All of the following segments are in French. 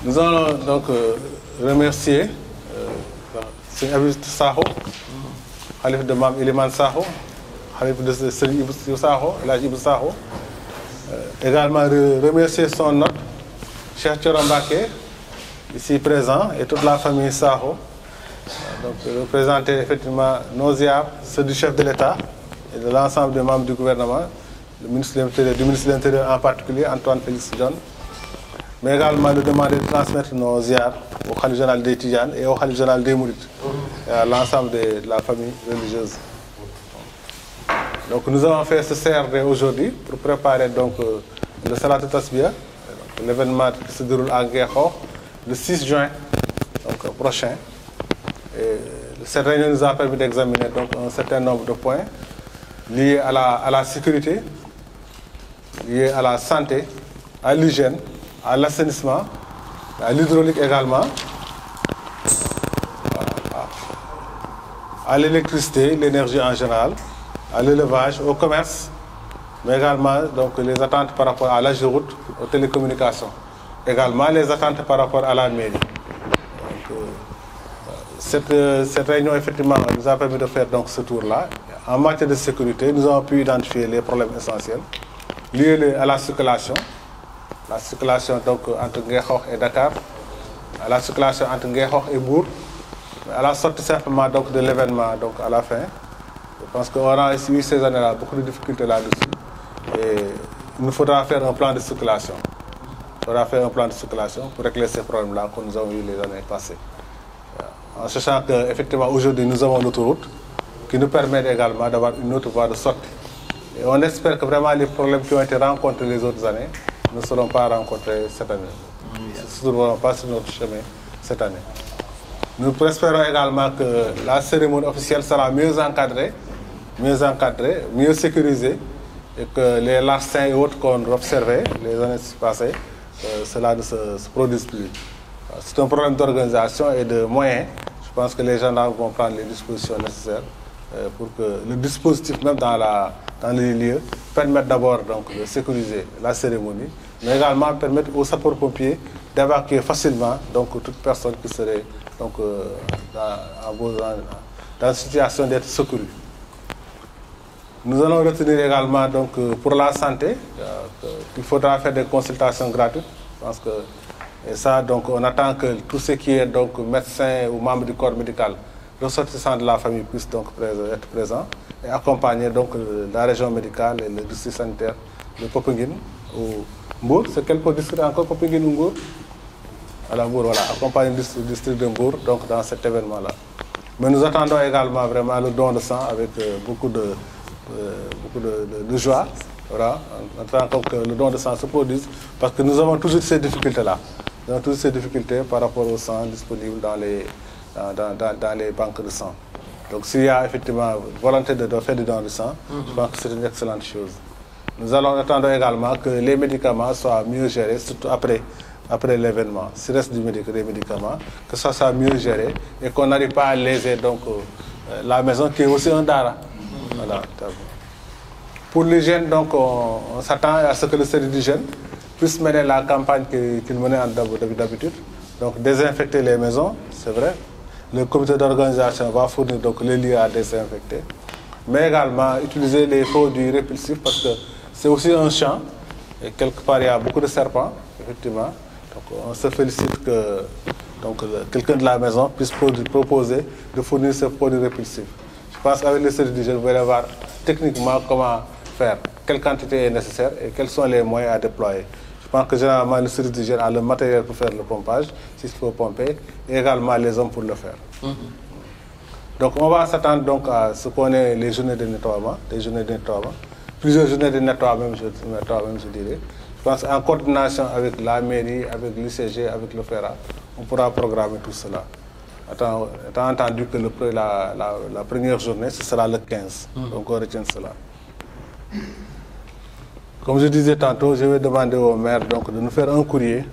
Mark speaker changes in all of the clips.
Speaker 1: Nous allons donc remercier Seigneur Abib Sakho, Khalif de Mam Iliman Sakho, Khalif de Seigneur Ibou Sakho, Elhadji Ibou Sakho. Également remercier son hôte, Cheikh Thioro Mbacké, ici présent, et toute la famille Sakho. Donc représenter effectivement nos ziars, ceux du chef de l'État et de l'ensemble des membres du gouvernement, du ministre de l'Intérieur en particulier, Antoine Félix Diome. Mais également de demander de transmettre nos ziars au Khalife général des Tidjanes et au Khalife général des Mourides et à l'ensemble de la famille religieuse. Donc nous avons fait ce CRD aujourd'hui pour préparer donc le Salat Tasbih, l'événement qui se déroule à Guékhokh le 6 juin donc, prochain. Et cette réunion nous a permis d'examiner donc un certain nombre de points liés à la sécurité, liés à la santé, à l'hygiène, à l'assainissement, à l'hydraulique également, à l'électricité, l'énergie en général, à l'élevage, au commerce, mais également donc, les attentes par rapport à l'AGEROUTE, aux télécommunications, également les attentes par rapport à la mairie. Donc, cette réunion effectivement nous a permis de faire donc, ce tour-là. En matière de sécurité, nous avons pu identifier les problèmes essentiels liés à la circulation. La circulation donc, entre Guékhokh et Dakar, à la circulation entre Guékhokh et Mbour, à la sortie simplement donc, de l'événement donc, à la fin. Je pense qu'on a eu ces années-là beaucoup de difficultés là-dessus. Et il nous faudra faire un plan de circulation. Il faudra faire un plan de circulation pour régler ces problèmes-là que nous avons eu les années passées. En sachant qu'effectivement aujourd'hui nous avons l'autoroute qui nous permet également d'avoir une autre voie de sortie. Et on espère que vraiment les problèmes qui ont été rencontrés les autres années ne seront pas rencontrés cette année. Ils ne se trouveront pas sur notre chemin cette année. Nous espérons également que la cérémonie officielle sera mieux encadrée, mieux sécurisée et que les larcins et autres qu'on observait les années passées, cela ne se produise plus. C'est un problème d'organisation et de moyens. Je pense que les gendarmes vont prendre les dispositions nécessaires pour que le dispositif, même dans les lieux, permette d'abord de sécuriser la cérémonie, mais également permettre aux sapeurs-pompiers d'évacuer facilement donc, toute personne qui serait donc, dans une situation d'être secourue. Nous allons retenir également donc, pour la santé qu'il faudra faire des consultations gratuites. Je pense que, et ça, donc, on attend que tout ce qui est donc, médecin ou membre du corps médical, ressortissants de la famille puissent donc être présents et accompagner donc, la région médicale et le district sanitaire de Popenguine ou Mbour. C'est quel district encore, Popenguine ou Mbour? Alors, Mbour, voilà, accompagner le district de Mbour donc, dans cet événement-là. Mais nous attendons également vraiment le don de sang avec beaucoup de joie. Voilà, en attendant que le don de sang se produise, parce que nous avons toujours ces difficultés-là. Nous avons toujours ces difficultés par rapport au sang disponible dans les banques de sang. Donc s'il y a effectivement volonté de faire du don de sang, je pense que c'est une excellente chose. Nous allons attendre également que les médicaments soient mieux gérés, surtout après l'événement. S'il reste des médicaments, que ça soit mieux géré et qu'on n'arrive pas à léser donc, la maison qui est aussi un dara. Voilà. Pour l'hygiène, donc, on s'attend à ce que le service d'hygiène puisse mener la campagne qu'il menait d'habitude. Donc, désinfecter les maisons, c'est vrai. Le comité d'organisation va fournir donc, les lieux à désinfecter. Mais également utiliser les produits répulsifs parce que c'est aussi un champ. Et quelque part, il y a beaucoup de serpents, effectivement. Donc, on se félicite que quelqu'un de la maison puisse proposer de fournir ces produits répulsifs. Je pense qu'avec le service d'hygiène, vous allez voir techniquement comment faire, quelle quantité est nécessaire et quels sont les moyens à déployer. Je pense que généralement le service d'hygiène a le matériel pour faire le pompage, s'il faut pomper, et également les hommes pour le faire. Donc on va s'attendre donc à ce qu'on ait les journées de nettoiement, plusieurs journées de nettoiement même, je dirais. Je pense qu'en coordination avec la mairie, avec l'UCG, avec le FERA, on pourra programmer tout cela. Étant entendu que la première journée, ce sera le 15. Donc on retient cela. Comme je disais tantôt, je vais demander au maire donc, de nous faire un courrier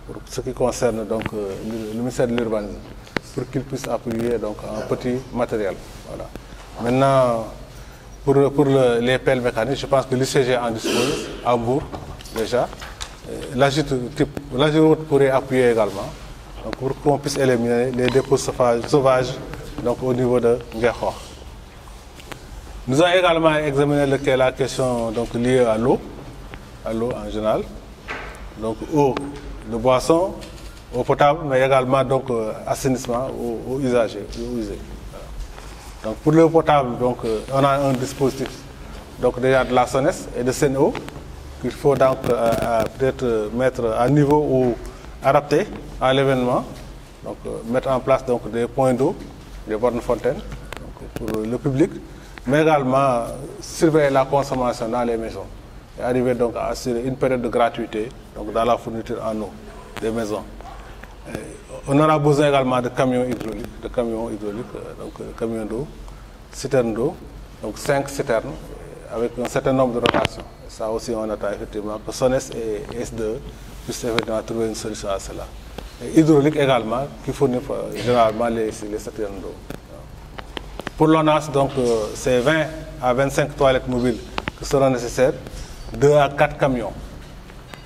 Speaker 1: pour ce qui concerne donc, le ministère de l'Urbanisme, pour qu'il puisse appuyer donc, un petit matériel. Voilà. Maintenant, pour les pelles mécaniques, je pense que l'UCG en dispose à Mbour déjà. l'AGEROUTE pourrait appuyer également donc pour qu'on puisse éliminer les dépôts sauvages donc, au niveau de Nguekokh. Nous avons également examiné la question donc, liée à l'eau en général, donc eau de boisson, eau potable, mais également donc, assainissement aux usagers, aux usés. Donc pour l'eau potable, donc, on a un dispositif donc, déjà de la SONES et de Sen'Eau qu'il faut donc peut-être mettre à niveau ou adapter à l'événement, donc mettre en place donc, des points d'eau, des bornes fontaines donc, pour le public, mais également surveiller la consommation dans les maisons et arriver donc à assurer une période de gratuité donc, dans la fourniture en eau des maisons. Et on aura besoin également de camions hydrauliques, donc camions d'eau, citernes d'eau, donc 5 citernes avec un certain nombre de rotations. Et ça aussi, on attend effectivement que SONES et S2 puissent effectivement trouver une solution à cela. Et hydraulique également, qui fournit généralement les citernes d'eau. Pour l'ONAS, donc, c'est 20 à 25 toilettes mobiles qui seront nécessaires, 2 à 4 camions.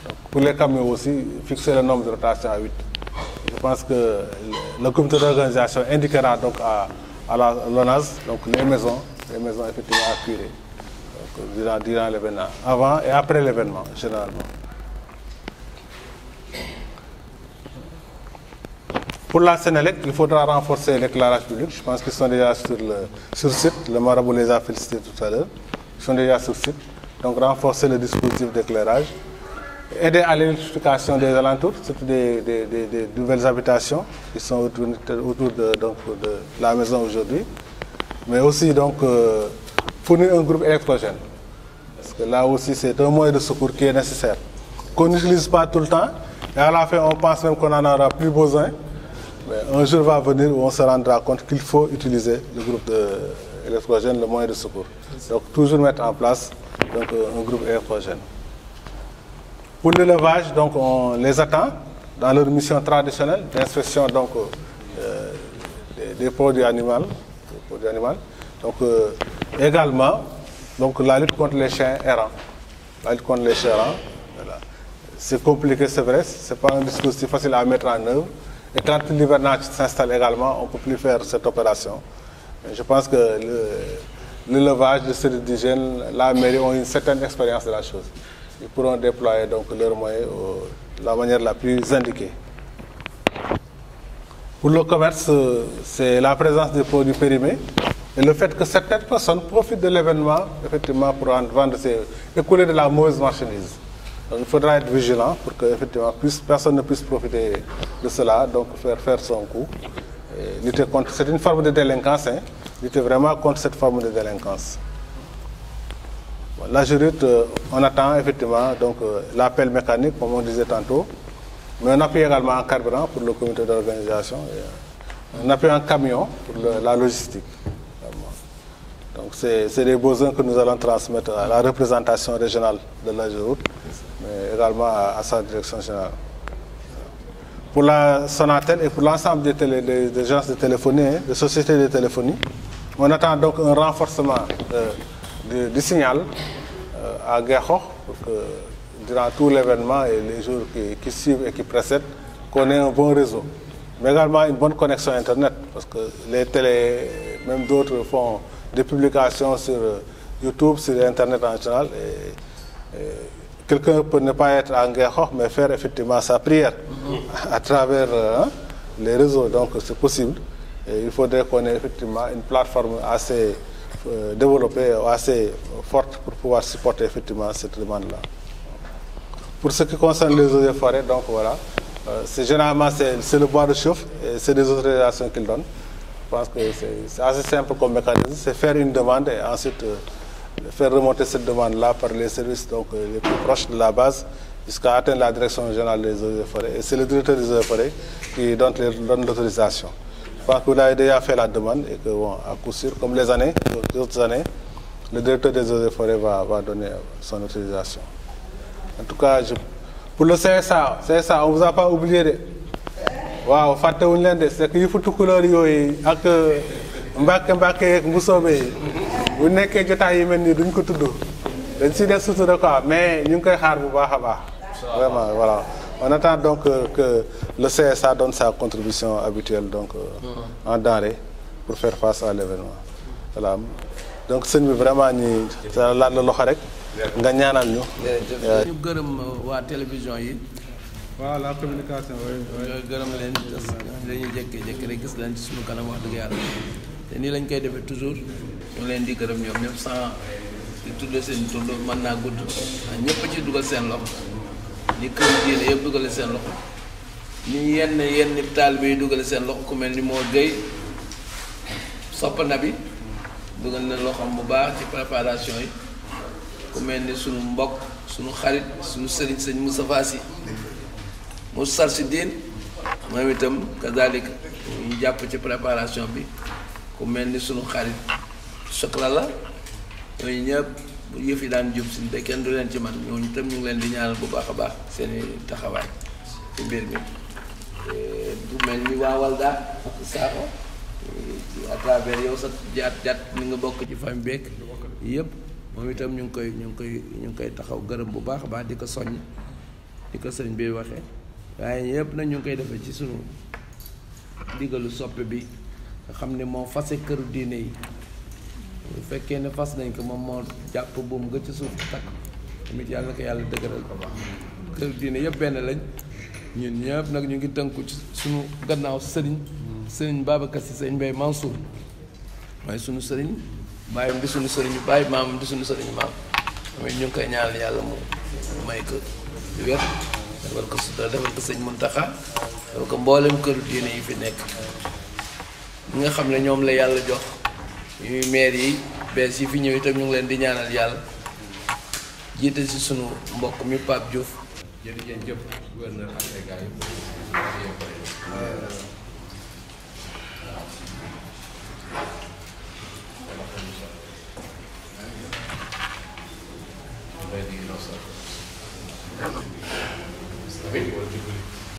Speaker 1: Donc, pour les camions aussi, fixer le nombre de rotations à 8. Je pense que le comité d'organisation indiquera donc à l'ONAS donc les maisons effectivement à curer durant l'événement, avant et après l'événement, généralement. Pour la Sénélec, il faudra renforcer l'éclairage public. Je pense qu'ils sont déjà sur site. Le marabout les a félicités tout à l'heure. Ils sont déjà sur site. Donc renforcer le dispositif d'éclairage. Aider à l'électrification des alentours, surtout des nouvelles habitations qui sont autour de la maison aujourd'hui. Mais aussi donc fournir un groupe électrogène. Parce que là aussi c'est un moyen de secours qui est nécessaire. Qu'on n'utilise pas tout le temps. Et à la fin on pense même qu'on n'en aura plus besoin. Mais un jour va venir où on se rendra compte qu'il faut utiliser le groupe électrogène, le moyen de secours. Donc toujours mettre en place donc, un groupe électrogène. Pour l'élevage, donc on les attend dans leur mission traditionnelle d'inspection donc des produits animaux. Donc également donc la lutte contre les chiens errants. La lutte contre les chiens errants. Voilà. C'est compliqué, c'est vrai. C'est pas un dispositif facile à mettre en œuvre. Et quand l'hivernage s'installe également, on ne peut plus faire cette opération. Mais je pense que l'élevage, le service d'hygiène, la mairie ont une certaine expérience de la chose. Ils pourront déployer donc leurs moyens de la manière la plus indiquée. Pour le commerce, c'est la présence des produits périmés et le fait que certaines personnes profitent de l'événement effectivement pour vendre écouler de la mauvaise marchandise. Donc, il faudra être vigilant pour que effectivement, personne ne puisse profiter de cela, donc faire son coup. Lutter contre, c'est une forme de délinquance, hein, lutter vraiment contre cette forme de délinquance. Bon, l'AGEROUTE, on attend effectivement donc l'appel mécanique, comme on disait tantôt, mais on appuie également en carburant pour le comité d'organisation, on appuie en camion pour la logistique. Donc c'est des besoins que nous allons transmettre à la représentation régionale de l'AGEROUTE, mais également à sa direction générale. Pour la Sonatel et pour l'ensemble des agences de téléphonie, des sociétés de téléphonie, on attend donc un renforcement du signal à Nguekokh pour que durant tout l'événement et les jours qui suivent et qui précèdent, qu'on ait un bon réseau. Mais également une bonne connexion Internet, parce que les télés, même d'autres font des publications sur YouTube, sur Internet en général. Quelqu'un peut ne pas être à Nguekokh, mais faire effectivement sa prière à travers les réseaux. Donc c'est possible. Et il faudrait qu'on ait effectivement une plateforme assez développée, assez forte pour pouvoir supporter effectivement cette demande-là. Pour ce qui concerne les eaux et forêts, donc voilà, c'est généralement c'est le bois de chauffe et c'est des autorisations qu'ils donnent. Je pense que c'est assez simple comme mécanisme, c'est faire une demande et ensuite faire remonter cette demande-là par les services donc, les plus proches de la base jusqu'à atteindre la direction générale des eaux et forêts. Et c'est le directeur des eaux et forêts qui donne l'autorisation. Je pense que vous avez déjà fait la demande et que, bon, à coup sûr, comme les autres années, le directeur des eaux et forêts va donner son autorisation. En tout cas, pour le CSA, on ne vous a pas oublié. Waaw fàttewuñu leen de c'est que yëfu tukulóor yooyu ak mbàkke yeeg mbusoobe yi bu nekkee jotaay yi mel nii duñ ko tudd dañ siy def sutura quoi mais ñu ngi koy xaar bu baax a baax Vraiment, voilà. On attend donc que le CSA donne sa contribution habituelle donc, en denrée pour faire face à l'événement. Voilà. Donc sëñ bi vraiment ñi sa laal la loxo rek nga ñaanal ñu.
Speaker 2: ñu gërëm waa télévision yi.
Speaker 1: waaw la communication.
Speaker 2: gërëm leen dañuy jékki-jékki rek gis leen ci suñu kanam wax dëgg yàlla te nii lañ koy defee toujours ñu leen di gërëm ñoom ñëpp sans di tudd seen tur mën naa gudd ñëpp ci dugal seen loxo ni kër diine yëpp dugale seen loxo ni yenn taalibe yi dugale seen loxo ku mel ni moo Guèye sopp na bi dugal na loxoom bu baax ci préparation yi ku mel ni suñu mbokk suñu xarit suñu sëñ Moustapha Sy mu Sarsidine moom itam kazalika ñu jàpp ci préparation bi ku mel ni suñu xarit Chokla la ñooñu ñëpp bu yëf yi daan jub si te kenn du leen ci man ñooñu itam ñu ngi leen di ñaanal bu baax a baax seeni taxawaay ci mbir mi bu mel ni waa Walda ak Sakho à travers yow sa jaat ni nga bokk ci famille beeg yëpp moom itam ñu ngi koy taxaw gërëm bu baax a baax di ko soññ di ko sëñ bi waxee waaye yëpp nag ñu ngi koy defee ci sunu digalu soppe bi nga xam ne moo fase këru diine yi bu fekkee ne fas nañ ko moom moo jàpp buum nga ci suuf takk tamit yàlla na ko yàlla dëgëral ko baax këru diine yëpp benn lañ ñun ñëpp nag ñu ngi tënku ci sunu gannaaw sëriñ Babacar Sy sëriñ Mbaye Mansour mooy sunu sëriñ bàyyam di sunu sëriñu bàyyi maamam di sunu sëriñu maam mooy ñu ngi koy ñaanal yàlla mu may ko wér defal ko sutura defal ko sëñ Muntaxa defal ko mboolem këru diine yi fi nekk ñi nga xam ne ñoom la yàlla jox ñuy maire yi bees yi fi ñëw itam ñu ngi leen di ñaanal yàlla jiite si sunu mbokk mi Pape Diouf.
Speaker 3: jërëjëf gouverneur ak ay gars yi Ready, no, sir.